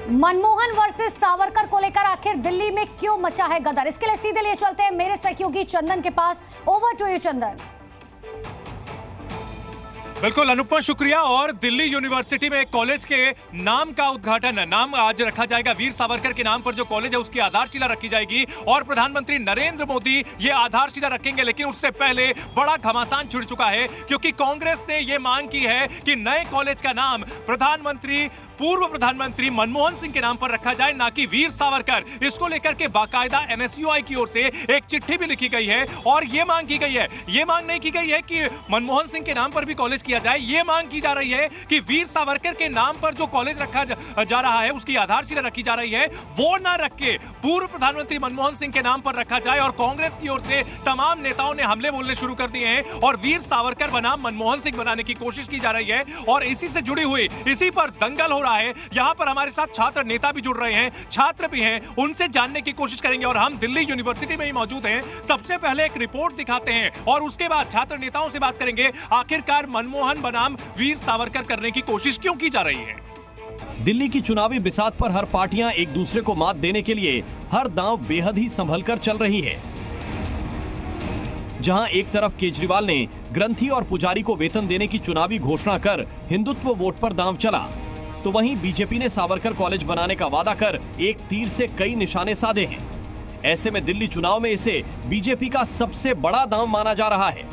Manmohan versus Savarkar को लेकर आखिर दिल्ली में क्यों मचा है गदर, इसके लिए सीधे लिए चलते हैं मेरे सहयोगी चंदन के पास। ओवर टू यू चंदन। बिल्कुल अनुपमा, शुक्रिया। और दिल्ली यूनिवर्सिटी में एक कॉलेज के नाम का उद्घाटन, नाम आज रखा जाएगा। वीर सावरकर के नाम पर जो कॉलेज है उसकी आधारशिला रखी जाएगी और प्रधानमंत्री नरेंद्र मोदी ये आधारशिला रखेंगे। लेकिन उससे पहले बड़ा घमासान छिड़ चुका है, क्योंकि कांग्रेस ने ये मांग की है कि नए कॉलेज का नाम पूर्व प्रधानमंत्री मनमोहन सिंह के नाम पर रखा जाए, ना कि वीर सावरकर। इसको लेकर के बाकायदा एनएसयूआई की ओर से एक चिट्ठी भी लिखी गई है और ये मांग की गई है, ये मांग नहीं की गई है कि मनमोहन सिंह के नाम पर भी कॉलेज किया जाए। ये मांग की जा रही है कि वीर सावरकर के नाम पर जो कॉलेज रखा जा रहा है, उसकी आधारशिला रखी जा रही है, वो ना रख के पूर्व प्रधानमंत्री मनमोहन सिंह के नाम पर रखा जाए। और कांग्रेस की ओर से तमाम नेताओं ने हमले बोलने शुरू कर दिए हैं और वीर सावरकर बनाम मनमोहन सिंह बनाने की कोशिश की जा रही है। और इसी से जुड़ी हुई, इसी पर दंगल हो रहा है। यहां पर हमारे साथ छात्र नेता भी जुड़ रहे हैं, छात्र भी हैं, उनसे जानने की कोशिश करेंगे। और हम दिल्ली यूनिवर्सिटी में ही मौजूद हैं। सबसे पहले एक रिपोर्ट दिखाते हैं और उसके बाद छात्र नेताओं से बात करेंगे। आखिरकार मनमोहन बनाम वीर सावरकर करने की कोशिश क्यों की जा रही है? दिल्ली की चुनावी बिसात पर हर पार्टियां एक दूसरे को मात देने के लिए हर दांव बेहद ही संभलकर चल रही है। जहां एक तरफ केजरीवाल ने ग्रंथी और पुजारी को वेतन देने की चुनावी घोषणा कर हिंदुत्व वोट पर दांव चला, तो वहीं बीजेपी ने सावरकर कॉलेज बनाने का वादा कर एक तीर से कई निशाने साधे हैं। ऐसे में दिल्ली चुनाव में इसे बीजेपी का सबसे बड़ा दांव माना जा रहा है।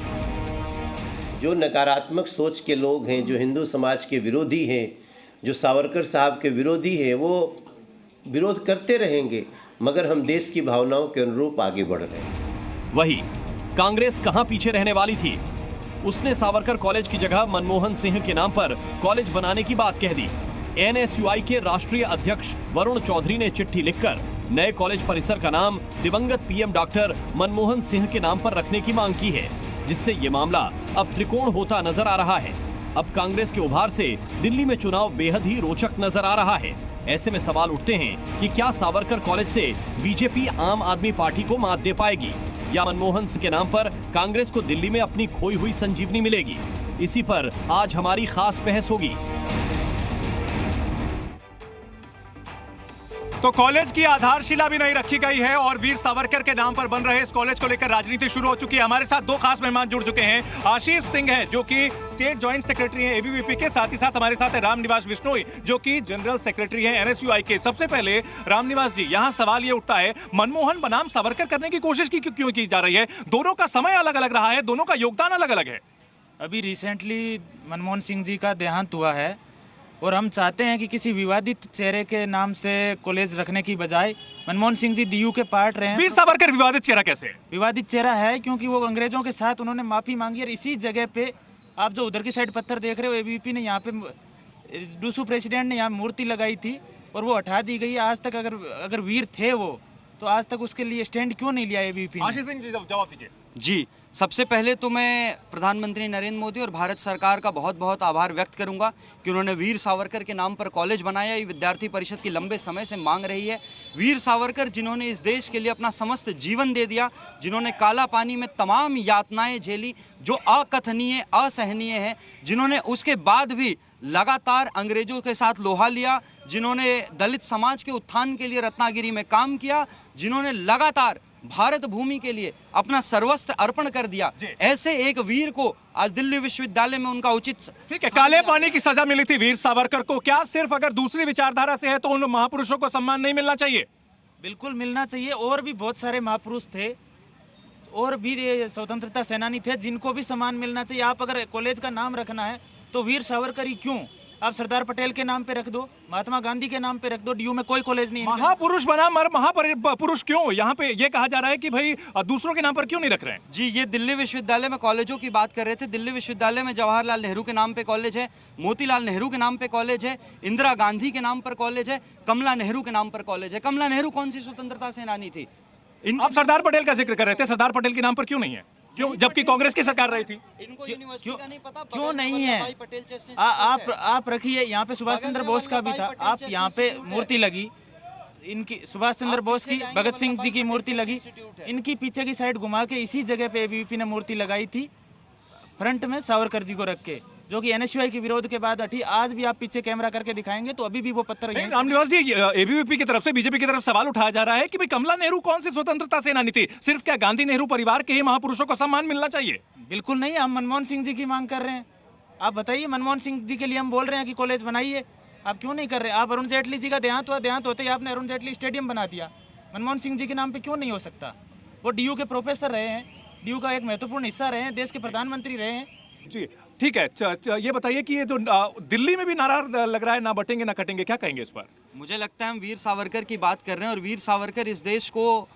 जो नकारात्मक सोच के लोग हैं, जो हिंदू समाज के विरोधी हैं, जो सावरकर साहब के विरोधी हैं, वो विरोध करते रहेंगे, मगर हम देश की भावनाओं के अनुरूप आगे बढ़ रहे हैं। वही कांग्रेस कहां पीछे रहने वाली थी। उसने सावरकर कॉलेज की जगह मनमोहन सिंह के नाम पर कॉलेज बनाने की बात कह दी। एनएसयूआई के राष्ट्रीय अध्यक्ष वरुण चौधरी ने चिट्ठी लिखकर नए कॉलेज परिसर का नाम दिवंगत पीएम डॉक्टर मनमोहन सिंह के नाम पर रखने की मांग की है, जिससे ये मामला अब त्रिकोण होता नजर आ रहा है। अब कांग्रेस के उभार से दिल्ली में चुनाव बेहद ही रोचक नजर आ रहा है। ऐसे में सवाल उठते हैं कि क्या सावरकर कॉलेज से बीजेपी आम आदमी पार्टी को मात दे पाएगी, या मनमोहन सिंह के नाम पर कांग्रेस को दिल्ली में अपनी खोई हुई संजीवनी मिलेगी। इसी पर आज हमारी खास बहस होगी। तो कॉलेज की आधारशिला भी नहीं रखी गई है और वीर सावरकर के नाम पर बन रहे इस कॉलेज को लेकर राजनीति शुरू हो चुकी है। हमारे साथ दो खास मेहमान जुड़ चुके हैं। आशीष सिंह है जो कि स्टेट जॉइंट सेक्रेटरी हैं एबीवीपी के, साथ ही साथ हमारे साथ है रामनिवास बिश्नोई जो कि जनरल सेक्रेटरी हैं एनएसयूआई के। सबसे पहले रामनिवास जी, यहाँ सवाल ये उठता है, मनमोहन बनाम सावरकर करने की कोशिश क्यों की जा रही है? दोनों का समय अलग अलग रहा है, दोनों का योगदान अलग अलग है। अभी रिसेंटली मनमोहन सिंह जी का देहांत हुआ है और हम चाहते हैं कि किसी विवादित चेहरे के नाम से कॉलेज रखने की बजाय मनमोहन सिंह जी डीयू के पार्ट रहे हैं। वीर सावरकर विवादित चेहरा कैसे? विवादित चेहरा है क्योंकि वो अंग्रेजों के साथ उन्होंने माफ़ी मांगी और इसी जगह पे आप जो उधर की साइड पत्थर देख रहे हो, एबीवीपी ने यहाँ पे डूसू प्रेसिडेंट ने यहाँ मूर्ति लगाई थी और वो हटा दी गई। आज तक अगर वीर थे वो, तो आज तक उसके लिए स्टैंड क्यों नहीं लिया एबीवीपी ने? आशीष सिंह जी जवाब दीजिए। जी, सबसे पहले तो मैं प्रधानमंत्री नरेंद्र मोदी और भारत सरकार का बहुत बहुत आभार व्यक्त करूंगा कि उन्होंने वीर सावरकर के नाम पर कॉलेज बनाया। ये विद्यार्थी परिषद की लंबे समय से मांग रही है। वीर सावरकर जिन्होंने इस देश के लिए अपना समस्त जीवन दे दिया, जिन्होंने काला पानी में तमाम यातनाएं झेली जो अकथनीय असहनीय है, जिन्होंने उसके बाद भी लगातार अंग्रेजों के साथ लोहा लिया, जिन्होंने दलित समाज के उत्थान के लिए रत्नागिरी में काम किया, जिन्होंने लगातार भारत भूमि के लिए अपना सर्वस्व अर्पण कर दिया, ऐसे एक वीर को आज दिल्ली विश्वविद्यालय में उनका उचित, ठीक है, काले पानी की सजा मिली थी वीर सावरकर को। क्या सिर्फ अगर दूसरी विचारधारा से है तो उन महापुरुषों को सम्मान नहीं मिलना चाहिए? बिल्कुल मिलना चाहिए। और भी बहुत सारे महापुरुष थे और भी स्वतंत्रता सेनानी थे जिनको भी सम्मान मिलना चाहिए। आप अगर कॉलेज का नाम रखना है तो वीर सावरकर ही क्यों? आप सरदार पटेल के नाम पे रख दो, महात्मा गांधी के नाम पे रख दो। डीयू में कोई कॉलेज नहीं है। महापुरुष बना मर महापुरुष क्यों? यहाँ पे ये कहा जा रहा है कि भाई दूसरों के नाम पर क्यों नहीं रख रहे हैं? जी, ये दिल्ली विश्वविद्यालय में कॉलेजों की बात कर रहे थे। दिल्ली विश्वविद्यालय में जवाहरलाल नेहरू के नाम पे कॉलेज है, मोतीलाल नेहरू के नाम पे कॉलेज है, इंदिरा गांधी के नाम पर कॉलेज है, कमला नेहरू के नाम पर कॉलेज है। कमला नेहरू कौन सी स्वतंत्रता सेनानी थी? आप सरदार पटेल का जिक्र कर रहे थे, सरदार पटेल के नाम पर क्यों नहीं है? क्यों, जबकि कांग्रेस की सरकार रही थी? इनको यूनिवर्सिटी का नहीं पता? क्यों नहीं है? आप रखिए, यहाँ पे सुभाष चंद्र बोस का भी था। आप यहाँ पे मूर्ति लगी, इनकी सुभाष चंद्र बोस की, भगत सिंह जी की मूर्ति लगी, इनकी पीछे की साइड घुमा के इसी जगह पे एबीवीपी ने मूर्ति लगाई थी, फ्रंट में सावरकर जी को रख के। जो कि एनएसयूआई के विरोध के बाद हटी। आज भी आप पीछे कैमरा करके दिखाएंगे तो अभी भी वो पत्थर नहीं, यहीं रामनिवास जी, एबीवीपी की तरफ से, बीजेपी की तरफ सवाल उठाया जा रहा है कि भाई कमला नेहरू कौन सी स्वतंत्रता सेनानी थी? सिर्फ क्या गांधी नेहरू परिवार के ही महापुरुषों को सम्मान मिलना चाहिए? बिल्कुल नहीं, हम मनमोहन सिंह जी की मांग कर रहे हैं। आप बताइए, मनमोहन सिंह जी के लिए हम बोल रहे हैं कि कॉलेज बनाइए, आप क्यों नहीं कर रहे? आप अरुण जेटली जी का देहांत हुआ, देहांत होते ही आपने अरुण जेटली स्टेडियम बना दिया। मनमोहन सिंह जी के नाम पे क्यों नहीं हो सकता? वो डीयू के प्रोफेसर रहे हैं, डीयू का एक महत्वपूर्ण हिस्सा रहे हैं, देश के प्रधानमंत्री रहे हैं। जी ठीक है। ये बताइए कि ये जो दिल्ली में भी नारा लग रहा है, ना बटेंगे ना कटेंगे, क्या कहेंगे इस पर? मुझे लगता है हम वीर सावरकर की बात कर रहे हैं और वीर सावरकर इस देश को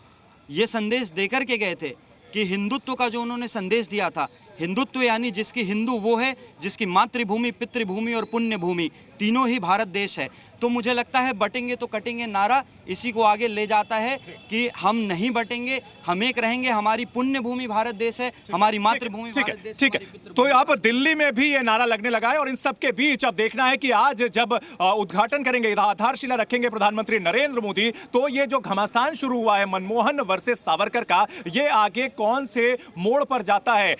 ये संदेश देकर के गए थे कि हिंदुत्व का जो उन्होंने संदेश दिया था, हिंदुत्व यानी जिसकी हिंदू वो है जिसकी मातृभूमि, पितृभूमि और पुण्य भूमि तीनों ही भारत देश है। तो मुझे लगता है बटेंगे तो कटेंगे नारा इसी को आगे ले जाता है कि हम नहीं बटेंगे, हम एक रहेंगे। हमारी पुण्य भूमि भारत देश है, हमारी मातृभूमि भारत देश। ठीक है। तो अब दिल्ली में भी ये नारा लगने लगा है और इन सब के बीच अब देखना है कि आज जब उद्घाटन करेंगे, आधारशिला रखेंगे प्रधानमंत्री नरेंद्र मोदी, तो ये जो घमासान शुरू हुआ है मनमोहन वर्सेस सावरकर का, ये आगे कौन से मोड़ पर जाता है?